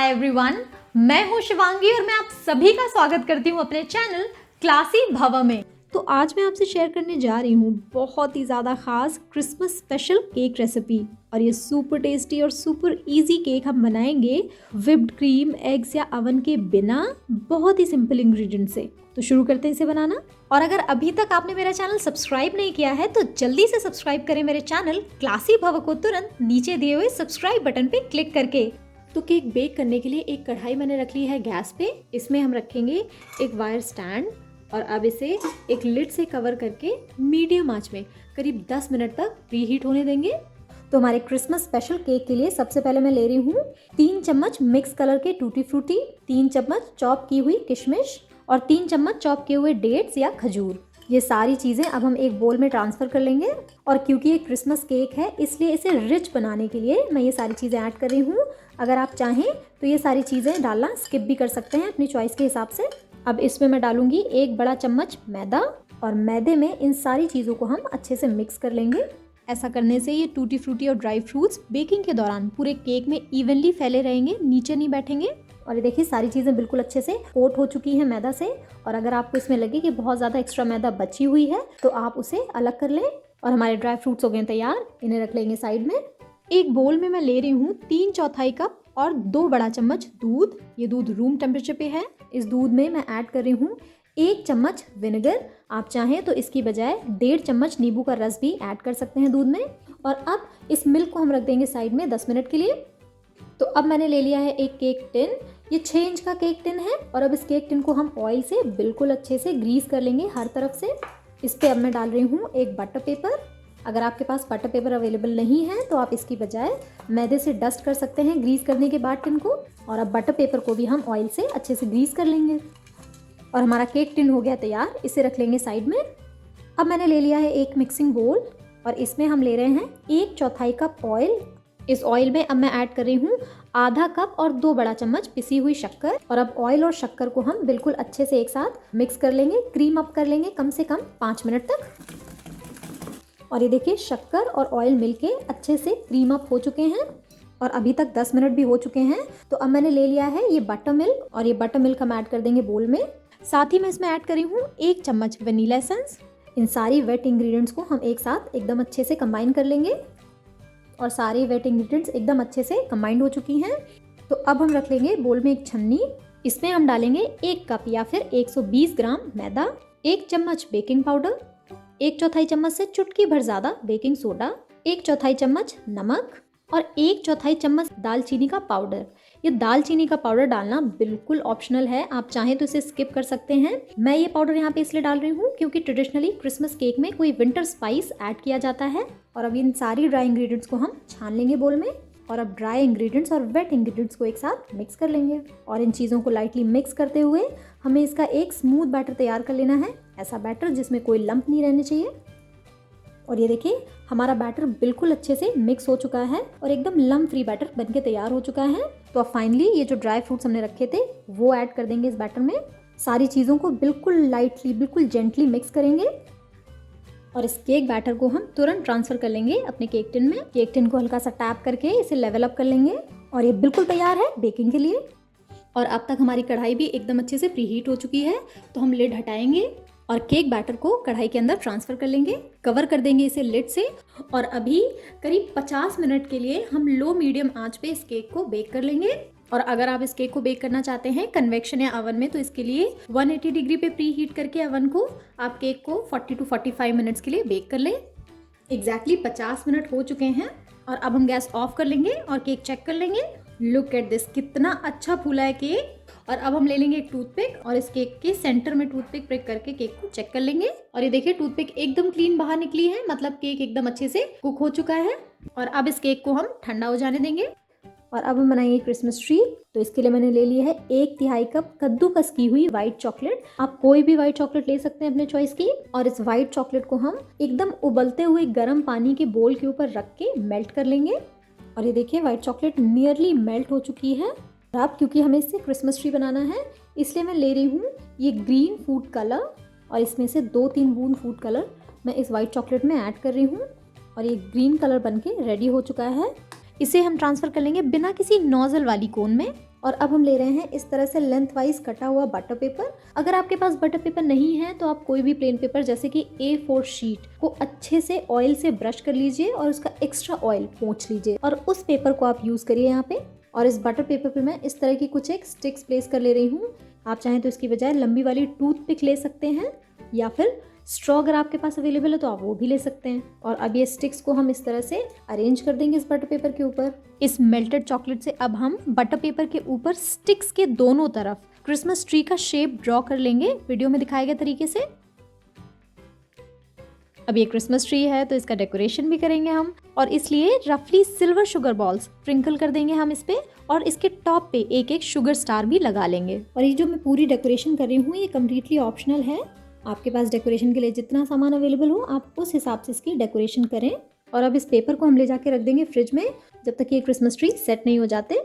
Hi everyone, मैं हूं शिवांगी और मैं आप सभी का स्वागत करती हूं अपने चैनल क्लासी भव में। तो आज मैं आपसे शेयर करने जा रही हूं बहुत ही ज़्यादा ख़ास क्रिसमस स्पेशल केक रेसिपी। और ये सुपर टेस्टी और सुपर इजी केक हम बनाएंगे व्हिप्ड क्रीम, एग्स या ओवन के बिना, बहुत ही सिंपल इंग्रेडिएंट से। तो शुरू करते हैं इसे बनाना। और अगर अभी तक आपने मेरा चैनल सब्सक्राइब नहीं किया है तो जल्दी से सब्सक्राइब करें मेरे चैनल क्लासी भव को तुरंत नीचे दिए हुए सब्सक्राइब बटन पे क्लिक करके। तो केक बेक करने के लिए एक कढ़ाई मैंने रख ली है गैस पे। इसमें हम रखेंगे एक वायर स्टैंड और अब इसे एक लिड से कवर करके मीडियम आंच में करीब 10 मिनट तक प्रीहीट होने देंगे। तो हमारे क्रिसमस स्पेशल केक के लिए सबसे पहले मैं ले रही हूँ 3 चम्मच मिक्स कलर के टूटी फ्रूटी, 3 चम्मच चॉप की हुई किशमिश और 3 चम्मच चॉप किए हुए डेट्स या खजूर। ये सारी चीज़ें अब हम एक बोल में ट्रांसफ़र कर लेंगे। और क्योंकि ये क्रिसमस केक है इसलिए इसे रिच बनाने के लिए मैं ये सारी चीज़ें ऐड कर रही हूँ। अगर आप चाहें तो ये सारी चीज़ें डालना स्किप भी कर सकते हैं अपनी चॉइस के हिसाब से। अब इसमें मैं डालूंगी 1 बड़ा चम्मच मैदा और मैदे में इन सारी चीज़ों को हम अच्छे से मिक्स कर लेंगे। ऐसा करने से ये टूटी फ्रूटी और ड्राई फ्रूट्स बेकिंग के दौरान पूरे केक में इवनली फैले रहेंगे, नीचे नहीं बैठेंगे। और ये देखिए सारी चीज़ें बिल्कुल अच्छे से कोट हो चुकी हैं मैदा से। और अगर आपको इसमें लगे कि बहुत ज़्यादा एक्स्ट्रा मैदा बची हुई है तो आप उसे अलग कर लें। और हमारे ड्राई फ्रूट्स हो गए तैयार, इन्हें रख लेंगे साइड में। एक बोल में मैं ले रही हूँ 3/4 कप और 2 बड़ा चम्मच दूध। ये दूध रूम टेम्परेचर पे है। इस दूध में मैं ऐड कर रही हूँ 1 चम्मच विनेगर। आप चाहें तो इसकी बजाय 1.5 चम्मच नींबू का रस भी ऐड कर सकते हैं दूध में। और अब इस मिल्क को हम रख देंगे साइड में 10 मिनट के लिए। तो अब मैंने ले लिया है एक केक टिन। ये 6 इंच का केक टिन है। और अब इस केक टिन को हम ऑयल से बिल्कुल अच्छे से ग्रीस कर लेंगे हर तरफ से। इस पर अब मैं डाल रही हूँ एक बटर पेपर। अगर आपके पास बटर पेपर अवेलेबल नहीं है तो आप इसकी बजाय मैदे से डस्ट कर सकते हैं ग्रीस करने के बाद टिन को। और अब बटर पेपर को भी हम ऑयल से अच्छे से ग्रीस कर लेंगे। और हमारा केक टिन हो गया तैयार, इसे रख लेंगे साइड में। अब मैंने ले लिया है एक मिक्सिंग बोल और इसमें हम ले रहे हैं 1/4 कप ऑयल। इस ऑयल में अब मैं ऐड कर रही हूँ आधा कप और 2 बड़ा चम्मच पिसी हुई शक्कर। और अब ऑयल और शक्कर को हम बिल्कुल अच्छे से एक साथ मिक्स कर लेंगे, क्रीम अप कर लेंगे कम से कम 5 मिनट तक। और ये देखिए शक्कर और ऑयल मिलके अच्छे से क्रीम अप हो चुके हैं और अभी तक 10 मिनट भी हो चुके हैं। तो अब मैंने ले लिया है ये बटर मिल्क और ये बटर मिल्क हम ऐड कर देंगे बोल में। साथ ही मैं इसमें ऐड कर रही हूँ 1 चम्मच वनीला एसेंस। इन सारी वेट इंग्रेडिएंट्स को हम एक साथ एकदम अच्छे से कंबाइन कर लेंगे। और सारे वेट इंग्रेडिएंट्स एकदम अच्छे से कंबाइंड हो चुकी हैं। तो अब हम रख लेंगे बोल में एक छन्नी। इसमें हम डालेंगे 1 कप या फिर 120 ग्राम मैदा, 1 चम्मच बेकिंग पाउडर, 1/4 चम्मच से चुटकी भर ज़्यादा बेकिंग सोडा, 1/4 चम्मच नमक और 1/4 चम्मच दालचीनी का पाउडर। ये दालचीनी का पाउडर डालना बिल्कुल ऑप्शनल है, आप चाहें तो इसे स्किप कर सकते हैं। मैं ये पाउडर यहाँ पे इसलिए डाल रही हूँ क्योंकि ट्रेडिशनली क्रिसमस केक में कोई विंटर स्पाइस ऐड किया जाता है। और अब इन सारी ड्राई इंग्रेडिएंट्स को हम छान लेंगे बोल में। और अब ड्राई इंग्रेडिएंट्स और वेट इंग्रेडिएंट्स को एक साथ मिक्स कर लेंगे। और इन चीज़ों को लाइटली मिक्स करते हुए हमें इसका एक स्मूथ बैटर तैयार कर लेना है। ऐसा बैटर जिसमें कोई लंप नहीं रहने चाहिए। और ये देखिए हमारा बैटर बिल्कुल अच्छे से मिक्स हो चुका है और एकदम लम्प फ्री बैटर बनके तैयार हो चुका है। तो अब फाइनली ये जो ड्राई फ्रूट्स हमने रखे थे वो ऐड कर देंगे इस बैटर में। सारी चीज़ों को बिल्कुल लाइटली, बिल्कुल जेंटली मिक्स करेंगे। और इस केक बैटर को हम तुरंत ट्रांसफ़र कर लेंगे अपने केक टिन में। केक टिन को हल्का सा टैप करके इसे लेवल अप कर लेंगे और ये बिल्कुल तैयार है बेकिंग के लिए। और अब तक हमारी कढ़ाई भी एकदम अच्छे से प्रीहीट हो चुकी है। तो हम लिड हटाएंगे और केक बैटर को कढ़ाई के अंदर ट्रांसफ़र कर लेंगे, कवर कर देंगे इसे लिड से। और अभी करीब 50 मिनट के लिए हम लो मीडियम आंच पे इस केक को बेक कर लेंगे। और अगर आप इस केक को बेक करना चाहते हैं कन्वेक्शन या ओवन में तो इसके लिए 180 डिग्री पे प्री हीट करके ओवन को आप केक को 40 to 45 मिनट्स के लिए बेक कर लें। एग्जैक्टली 50 मिनट हो चुके हैं और अब हम गैस ऑफ कर लेंगे और केक चेक कर लेंगे। लुक एट दिस, कितना अच्छा फूला है केक। और अब हम ले लेंगे एक टूथपिक और इस केक के सेंटर में टूथपिक प्रिक करके केक को चेक कर लेंगे। और ये देखिए टूथपिक एकदम क्लीन बाहर निकली है, मतलब केक एकदम अच्छे से कुक हो चुका है। और अब इस केक को हम ठंडा हो जाने देंगे। और अब हम बनाएंगे क्रिसमस ट्री। तो इसके लिए मैंने ले लिया है 1/3 कप कद्दूकस की हुई व्हाइट चॉकलेट। आप कोई भी व्हाइट चॉकलेट ले सकते हैं अपने चॉइस की। और इस व्हाइट चॉकलेट को हम एकदम उबलते हुए गर्म पानी के बोल के ऊपर रख के मेल्ट कर लेंगे। और ये देखिए व्हाइट चॉकलेट नियरली मेल्ट हो चुकी है। और अब क्योंकि हमें इससे क्रिसमस ट्री बनाना है इसलिए मैं ले रही हूँ ये ग्रीन फूड कलर। और इसमें से 2-3 बूंद फूड कलर मैं इस व्हाइट चॉकलेट में ऐड कर रही हूँ। और ये ग्रीन कलर बनके रेडी हो चुका है। इसे हम ट्रांसफ़र कर लेंगे बिना किसी नोज़ल वाली कोन में। और अब हम ले रहे हैं इस तरह से लेंथ वाइज कटा हुआ बटर पेपर। अगर आपके पास बटर पेपर नहीं है तो आप कोई भी प्लेन पेपर जैसे कि A4 शीट को अच्छे से ऑयल से ब्रश कर लीजिए और उसका एक्स्ट्रा ऑयल पोंछ लीजिए और उस पेपर को आप यूज़ करिए यहाँ पे। और इस बटर पेपर पे मैं इस तरह की कुछ एक स्टिक्स प्लेस कर ले रही हूँ। आप चाहें तो इसकी बजाय लंबी वाली टूथपिक ले सकते हैं या फिर स्ट्रॉ अगर आपके पास अवेलेबल है तो आप वो भी ले सकते हैं। और अब ये स्टिक्स को हम इस तरह से अरेंज कर देंगे इस बटर पेपर के ऊपर। इस मेल्टेड चॉकलेट से अब हम बटर पेपर के ऊपर स्टिक्स के दोनों तरफ क्रिसमस ट्री का शेप ड्रॉ कर लेंगे वीडियो में दिखाए गए तरीके से। अब ये क्रिसमस ट्री है तो इसका डेकोरेशन भी करेंगे हम, और इसलिए रफली सिल्वर शुगर बॉल्स स्प्रिंकल कर देंगे हम इस पे और इसके टॉप पे एक एक शुगर स्टार भी लगा लेंगे। और ये जो मैं पूरी डेकोरेशन कर रही हूँ ये कम्प्लीटली ऑप्शनल है। आपके पास डेकोरेशन के लिए जितना सामान अवेलेबल हो आप उस हिसाब से इसकी डेकोरेशन करें। और अब इस पेपर को हम ले जाके रख देंगे फ्रिज में जब तक ये क्रिसमस ट्री सेट नहीं हो जाते।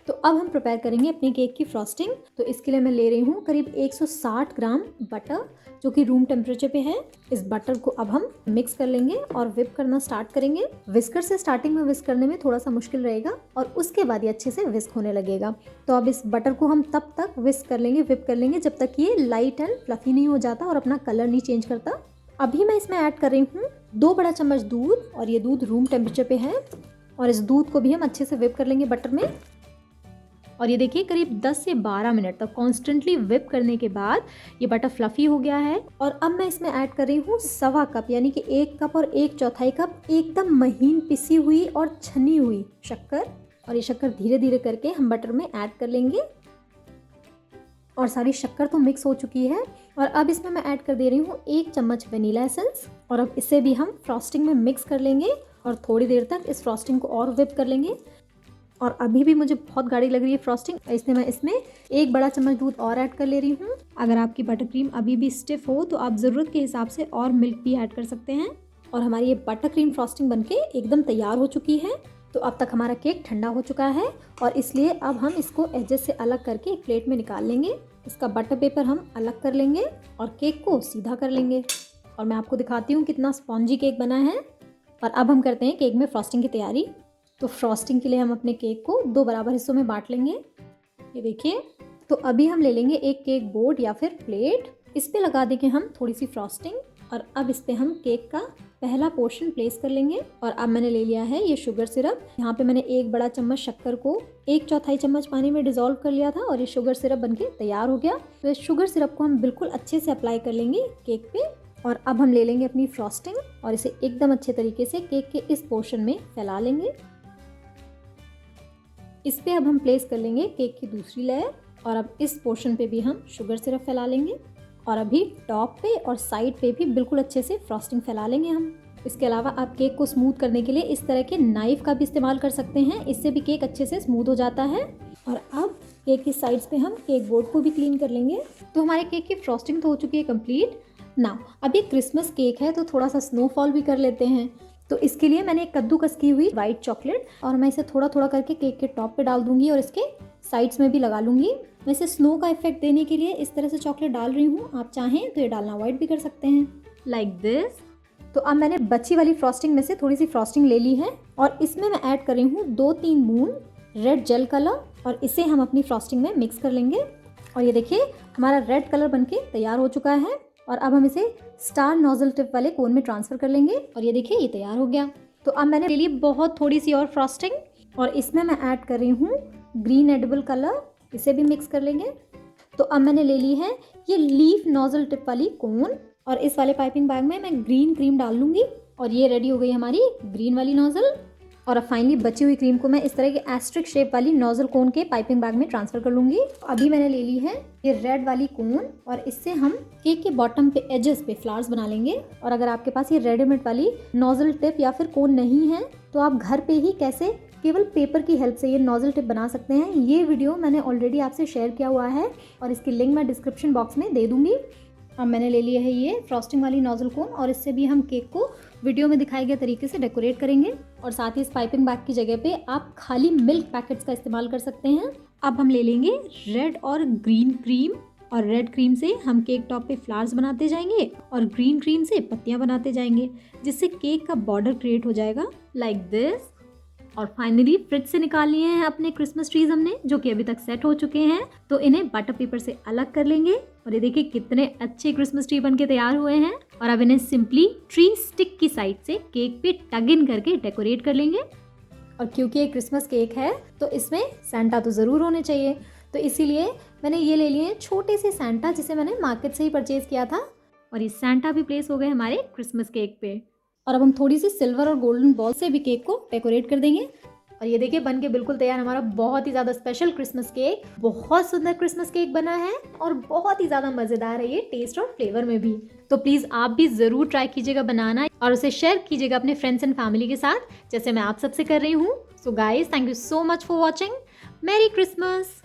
तो अब हम प्रिपेयर करेंगे अपने केक की फ्रॉस्टिंग। तो इसके लिए मैं ले रही हूँ करीब 160 ग्राम बटर जो कि रूम टेम्परेचर पे है। इस बटर को अब हम मिक्स कर लेंगे और विप करना स्टार्ट करेंगे। विस्कर से स्टार्टिंग में विस्क करने में थोड़ा सा मुश्किल रहेगा और उसके बाद ये अच्छे से विस्क होने लगेगा। तो अब इस बटर को हम तब तक विस्क कर लेंगे, विप कर लेंगे जब तक ये लाइट एंड फ्लफी नहीं हो जाता और अपना कलर नहीं चेंज करता। अभी मैं इसमें ऐड कर रही हूँ 2 बड़ा चम्मच दूध और ये दूध रूम टेम्परेचर पे है। और इस दूध को भी हम अच्छे से विप कर लेंगे बटर में। और ये देखिए करीब 10 से 12 मिनट तक कॉन्स्टेंटली विप करने के बाद ये बटर फ्लफी हो गया है। और अब मैं इसमें ऐड कर रही हूँ 1.25 कप यानी कि 1 कप और 1/4 कप एकदम महीन पिसी हुई और छनी हुई शक्कर। और ये शक्कर धीरे धीरे करके हम बटर में ऐड कर लेंगे। और सारी शक्कर तो मिक्स हो चुकी है। और अब इसमें मैं ऐड कर दे रही हूँ 1 चम्मच वनीला एसेंस। और अब इसे भी हम फ्रॉस्टिंग में मिक्स कर लेंगे और थोड़ी देर तक इस फ्रॉस्टिंग को और विप कर लेंगे। और अभी भी मुझे बहुत गाढ़ी लग रही है फ्रॉस्टिंग, इसलिए मैं इसमें 1 बड़ा चम्मच दूध और ऐड कर ले रही हूँ। अगर आपकी बटर क्रीम अभी भी स्टिफ हो तो आप ज़रूरत के हिसाब से और मिल्क भी ऐड कर सकते हैं। और हमारी ये बटर क्रीम फ्रॉस्टिंग बनके एकदम तैयार हो चुकी है। तो अब तक हमारा केक ठंडा हो चुका है और इसलिए अब हम इसको एजेस से अलग करके एक प्लेट में निकाल लेंगे। इसका बटर पेपर हम अलग कर लेंगे और केक को सीधा कर लेंगे। और मैं आपको दिखाती हूँ कितना स्पॉन्जी केक बना है। और अब हम करते हैं केक में फ्रॉस्टिंग की तैयारी। तो फ्रॉस्टिंग के लिए हम अपने केक को 2 बराबर हिस्सों में बांट लेंगे। ये देखिए। तो अभी हम ले लेंगे एक केक बोर्ड या फिर प्लेट, इस पे लगा देंगे हम थोड़ी सी फ्रॉस्टिंग। और अब इस पे हम केक का पहला पोर्शन प्लेस कर लेंगे। और अब मैंने ले लिया है ये शुगर सिरप। यहाँ पे मैंने 1 बड़ा चम्मच शक्कर को 1/4 चम्मच पानी में डिसॉल्व कर लिया था और ये शुगर सिरप बनके तैयार हो गया। तो इस शुगर सिरप को हम बिल्कुल अच्छे से अप्लाई कर लेंगे केक पे। और अब हम ले लेंगे अपनी फ्रॉस्टिंग और इसे एकदम अच्छे तरीके से केक के इस पोर्शन में फैला लेंगे। इस पे अब हम प्लेस कर लेंगे केक की दूसरी लेयर। और अब इस पोर्शन पे भी हम शुगर सिरप फैला लेंगे। और अभी टॉप पे और साइड पे भी बिल्कुल अच्छे से फ्रॉस्टिंग फैला लेंगे हम। इसके अलावा आप केक को स्मूथ करने के लिए इस तरह के नाइफ का भी इस्तेमाल कर सकते हैं, इससे भी केक अच्छे से स्मूथ हो जाता है। और अब केक की साइड्स पे हम केक बोर्ड को भी क्लीन कर लेंगे। तो हमारे केक की फ्रॉस्टिंग तो हो चुकी है कंप्लीट। नाउ अब ये क्रिसमस केक है तो थोड़ा सा स्नोफॉल भी कर लेते हैं। तो इसके लिए मैंने एक कद्दूकस की हुई वाइट चॉकलेट और मैं इसे थोड़ा थोड़ा करके केक के टॉप पे डाल दूंगी और इसके साइड्स में भी लगा लूंगी। मैं इसे स्नो का इफेक्ट देने के लिए इस तरह से चॉकलेट डाल रही हूँ। आप चाहें तो ये डालना अवॉइड भी कर सकते हैं, लाइक दिस। तो अब मैंने बची वाली फ्रॉस्टिंग में से थोड़ी सी फ्रॉस्टिंग ले ली है और इसमें मैं ऐड कर रही हूँ 2-3 बूंद रेड जेल कलर और इसे हम अपनी फ्रॉस्टिंग में मिक्स कर लेंगे। और ये देखिए हमारा रेड कलर बनके तैयार हो चुका है। और अब हम इसे स्टार नोजल टिप वाले कोन में ट्रांसफ़र कर लेंगे। और ये देखिए ये तैयार हो गया। तो अब मैंने ले ली बहुत थोड़ी सी और फ्रॉस्टिंग और इसमें मैं ऐड कर रही हूँ ग्रीन एडिबल कलर, इसे भी मिक्स कर लेंगे। तो अब मैंने ले ली है ये लीफ नोजल टिप वाली कोन और इस वाले पाइपिंग बैग में मैं ग्रीन क्रीम डाल लूँगी। और ये रेडी हो गई हमारी ग्रीन वाली नोजल। और अब फाइनली बची हुई क्रीम को मैं इस तरह के एस्ट्रिक शेप वाली नोजल कोन के पाइपिंग बैग में ट्रांसफ़र कर लूँगी। अभी मैंने ले ली है ये रेड वाली कोन और इससे हम केक के बॉटम पे एजेस पे फ्लावर्स बना लेंगे। और अगर आपके पास ये रेडीमेड वाली नोजल टिप या फिर कोन नहीं है तो आप घर पे ही कैसे केवल पेपर की हेल्प से ये नोजल टिप बना सकते हैं, ये वीडियो मैंने ऑलरेडी आपसे शेयर किया हुआ है और इसकी लिंक मैं डिस्क्रिप्शन बॉक्स में दे दूँगी। अब मैंने ले लिया है ये फ्रॉस्टिंग वाली नोजल कोन और इससे भी हम केक को वीडियो में दिखाए गए तरीके से डेकोरेट करेंगे। और साथ ही इस पाइपिंग बैग की जगह पे आप खाली मिल्क पैकेट्स का इस्तेमाल कर सकते हैं। अब हम ले लेंगे रेड और ग्रीन क्रीम और रेड क्रीम से हम केक टॉप पे फ्लावर्स बनाते जाएंगे और ग्रीन क्रीम से पत्तियां बनाते जाएंगे जिससे केक का बॉर्डर क्रिएट हो जाएगा, लाइक दिस। और फाइनली फ्रिज से निकाल लिए हैं अपने क्रिसमस ट्रीज हमने, जो कि अभी तक सेट हो चुके हैं। तो इन्हें बटर पेपर से अलग कर लेंगे और ये देखिए कितने अच्छे क्रिसमस ट्री बनके तैयार हुए हैं। और अब इन्हें सिंपली ट्री स्टिक की साइड से केक पे टग इन करके डेकोरेट कर लेंगे। और क्योंकि ये क्रिसमस केक है तो इसमें सैंटा तो ज़रूर होने चाहिए, तो इसीलिए मैंने ये ले लिए छोटे से सैंटा, जिसे मैंने मार्केट से ही परचेज़ किया था। और ये सैंटा भी प्लेस हो गए हमारे क्रिसमस केक पे। और अब हम थोड़ी सी सिल्वर और गोल्डन बॉल से भी केक को डेकोरेट कर देंगे। और ये देखिए बन के बिल्कुल तैयार हमारा बहुत ही ज़्यादा स्पेशल क्रिसमस केक। बहुत सुंदर क्रिसमस केक बना है और बहुत ही ज़्यादा मज़ेदार है ये टेस्ट और फ्लेवर में भी। तो प्लीज़ आप भी ज़रूर ट्राई कीजिएगा बनाना और उसे शेयर कीजिएगा अपने फ्रेंड्स एंड फैमिली के साथ, जैसे मैं आप सबसे कर रही हूँ। So guys, thank you so much for watching. Merry Christmas.